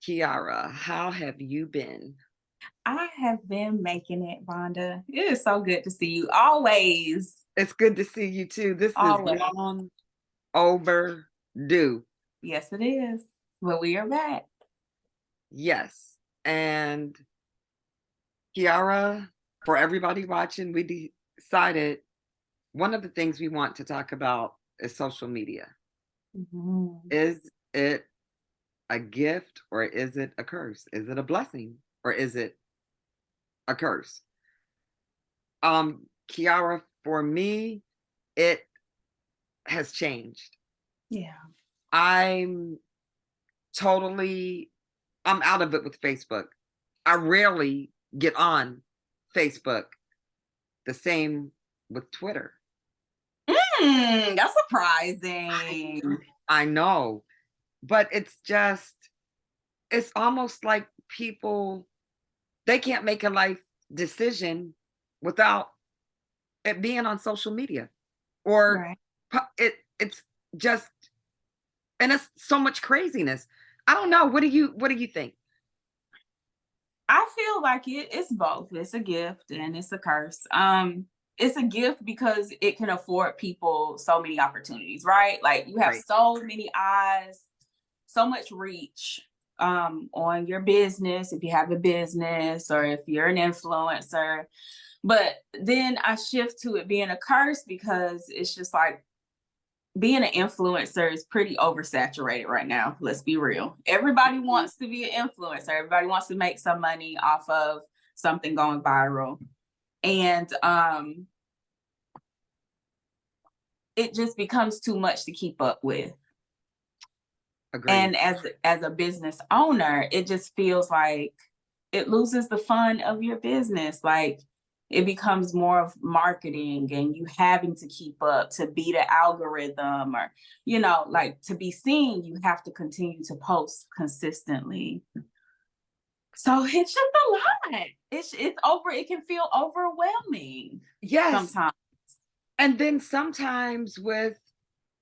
Kiara, how have you been? I have been making it, Vonda. It is so good to see you. Always. It's good to see you too. This is Always. long overdue. Yes, it is. But we are back. Yes. And Kiara, for everybody watching, we decided one of the things we want to talk about is social media. Mhm. Is it a gift or is it a curse? Is it a blessing or is it a curse? Kiara, for me, it has changed. Yeah. I'm totally I'm out of it with Facebook. I rarely get on Facebook. The same with Twitter. That's I surprising. I know, but it's almost like people they can't make a life decision without it being on social media or Right. it's just and it's so much craziness. I don't know. What do you think? I feel like it's both. It's a gift and it's a curse. It's a gift because it can afford people so many opportunities, right? Like you have Right. so many eyes, so much reach on your business if you have a business or if you're an influencer. But then I shift to it being a curse because it's just like being an influencer is pretty oversaturated right now. Let's be real. Everybody wants to be an influencer. Everybody wants to make some money off of something going viral. And it just becomes too much to keep up with. Agreed. And as a business owner, it just feels like it loses the fun of your business. Like it becomes more of marketing and you having to keep up to beat the algorithm or like to be seen you have to continue to post consistently. So it's just a lot. It can feel overwhelming Yes. sometimes. And then sometimes with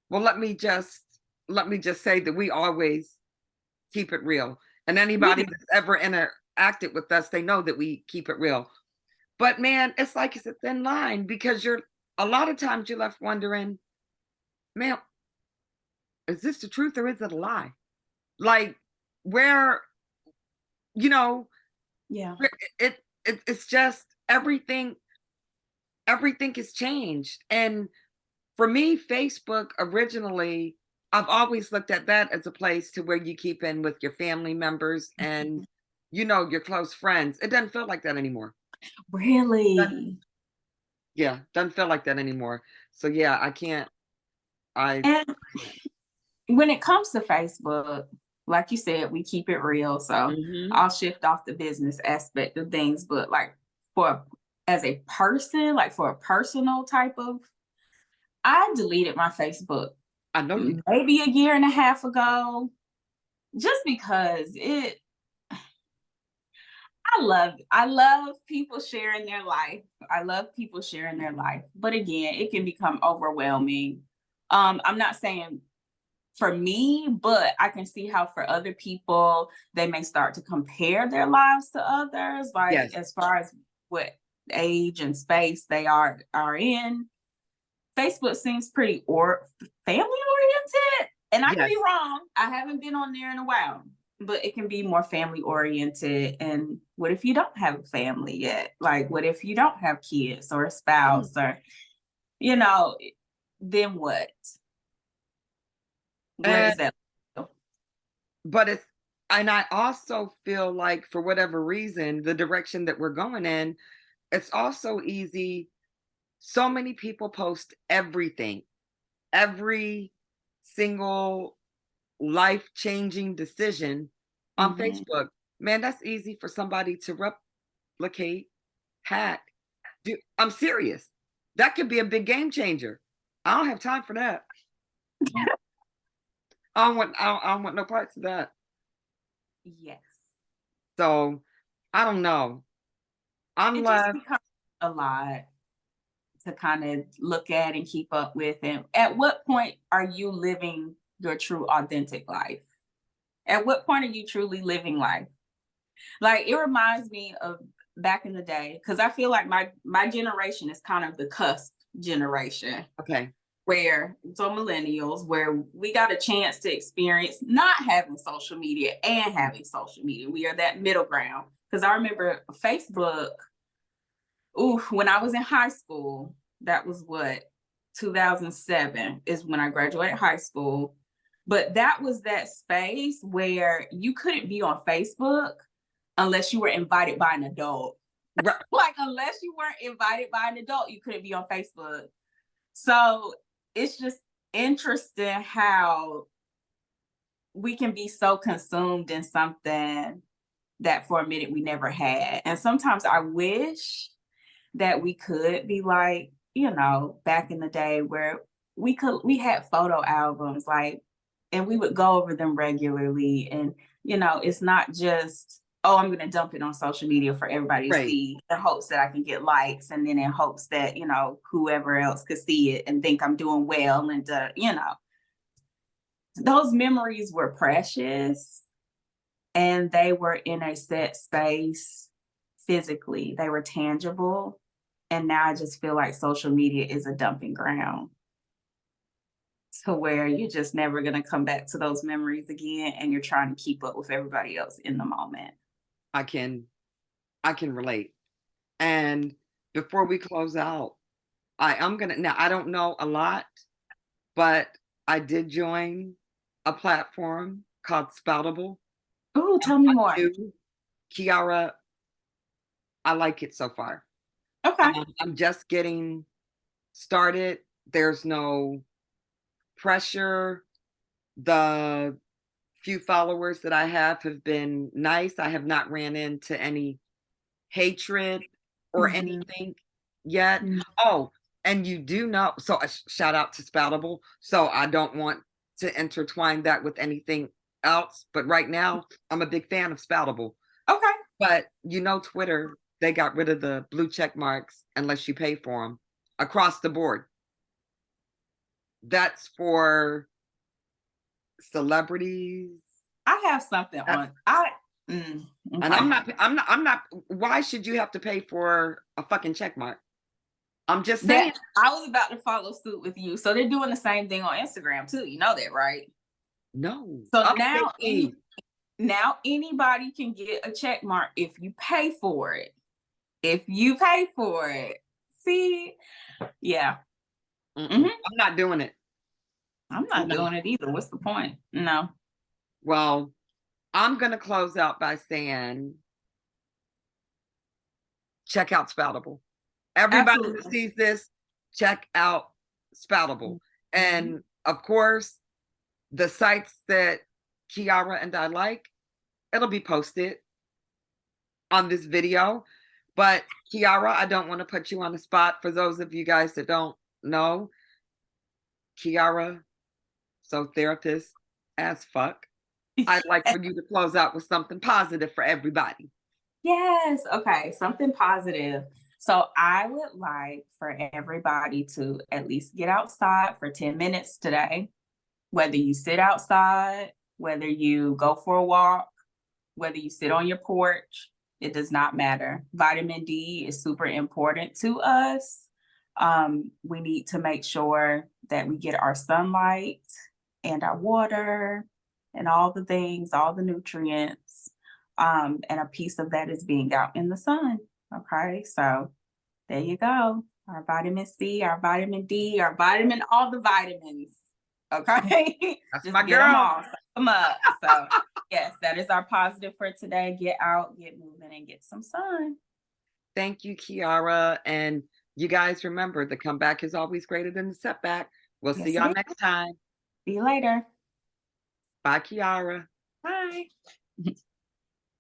well, let me just say that we always keep it real. And We anybody do. that's ever interacted with us, they know that we keep it real. But man, it's like it's a thin line because you're a lot of times you're left wondering, man, is this the truth or is it a lie? Like where, you know, Yeah. where it's just everything has changed. And for me, Facebook originally, I've always looked at that as a place to where you keep in with your family members and your close friends. It doesn't feel like that anymore. Doesn't- Really. yeah, doesn't feel like that anymore. So yeah, I can't. I And when it comes to Facebook, like you said, we keep it real. So hmm I'll shift off the business aspect of things, but like for as a person, like for a personal type of, I deleted my Facebook I know you. maybe a year and a half ago, just because I love people sharing their life. I love people sharing their life. But again, it can become overwhelming. I'm not saying for me, but I can see how for other people, they may start to compare their lives to others, like Yes. as far as what age and space they are in. Facebook seems pretty or family oriented, and I could be Yes. wrong. I haven't been on there in a while, but it can be more family oriented. And what if you don't have a family yet? Like, what if you don't have kids or a Mm. spouse or you know, then what? Where And does that go? but it's and I also feel like for whatever reason, the direction that we're going in, it's also easy. So many people post everything, every single life-changing decision on Mhm. Facebook. Man, that's easy for somebody to replicate, hack. I'm serious. That could be a big game changer. I don't have time for that. I don't want no parts of that. Yes. So I don't know. I'm It just left. becomes a lot to kind of look at and keep up with. And at what point are you living your true authentic life? At what point are you truly living life? Like, it reminds me of back in the day, because I feel like my generation is kind of the cusp generation, Okay. where so millennials, where we got a chance to experience not having social media and having social media. We are that middle ground. Because I remember Facebook, ooh, when I was in high school, that was what, 2007 is when I graduated high school. But that was that space where you couldn't be on Facebook unless you were invited by an adult. Right. Like, unless you weren't invited by an adult, you couldn't be on Facebook. So it's just interesting how we can be so consumed in something that for a minute we never had. And sometimes I wish that we could be like, back in the day where we had photo albums, like, and we would go over them regularly. And, it's not just, oh, I'm going to dump it on social media for everybody to Right. see in hopes that I can get likes. And then in hopes that, whoever else could see it and think I'm doing well. And, those memories were precious, and they were in a set space physically, they were tangible. And now I just feel like social media is a dumping ground to where you're just never going to come back to those memories again. And you're trying to keep up with everybody else in the moment. I can relate. And before we close out, I'm gonna, now I don't know a lot, but I did join a platform called Spoutable. Oh, tell me more. Kiara, I like it so far. Okay. I'm just getting started. There's no pressure. The few followers that I have been nice. I have not ran into any hatred or Mhm. anything yet. Mhm. Oh, and you do know, so a shout out to Spoutable. So I don't want to intertwine that with anything else, but right now I'm a big fan of Spoutable. Okay. But Twitter, they got rid of the blue check marks unless you pay for them across the board. That's for celebrities. I have something on. And Okay. I'm not, why should you have to pay for a fucking check mark? I'm just saying. That I was about to follow suit with you. So they're doing the same thing on Instagram too. You know that, right? No. So Okay. now anybody can get a check mark if you pay for it. If you pay for it. See? Yeah. I'm not doing it. I'm not No. doing it either. What's the point? No. Well, I'm going to close out by saying, check out Spoutable. Everybody who Absolutely. sees this, check out Spoutable. And of course, the sites that Kiara and I like, it'll be posted on this video. But Kiara, I don't want to put you on the spot. For those of you guys that don't know, Kiara, so therapist as fuck. I'd like for you to close out with something positive for everybody. Yes. Okay. Something positive. So I would like for everybody to at least get outside for 10 minutes today. Whether you sit outside, whether you go for a walk, whether you sit on your porch, it does not matter. Vitamin D is super important to us. We need to make sure that we get our sunlight and our water and all the things, all the nutrients. And a piece of that is being out in the sun. Okay, so there you go. Our vitamin C, our vitamin D, our vitamin, all the vitamins. Okay, That's just my get them girl. all, suck them up. So yes, that is our positive for today. Get out, get moving, and get some sun. Thank you, Kiara. And you guys remember, the comeback is always greater than the setback. We'll see Yes, y'all it next time. See you later. Bye, Kiara. Bye.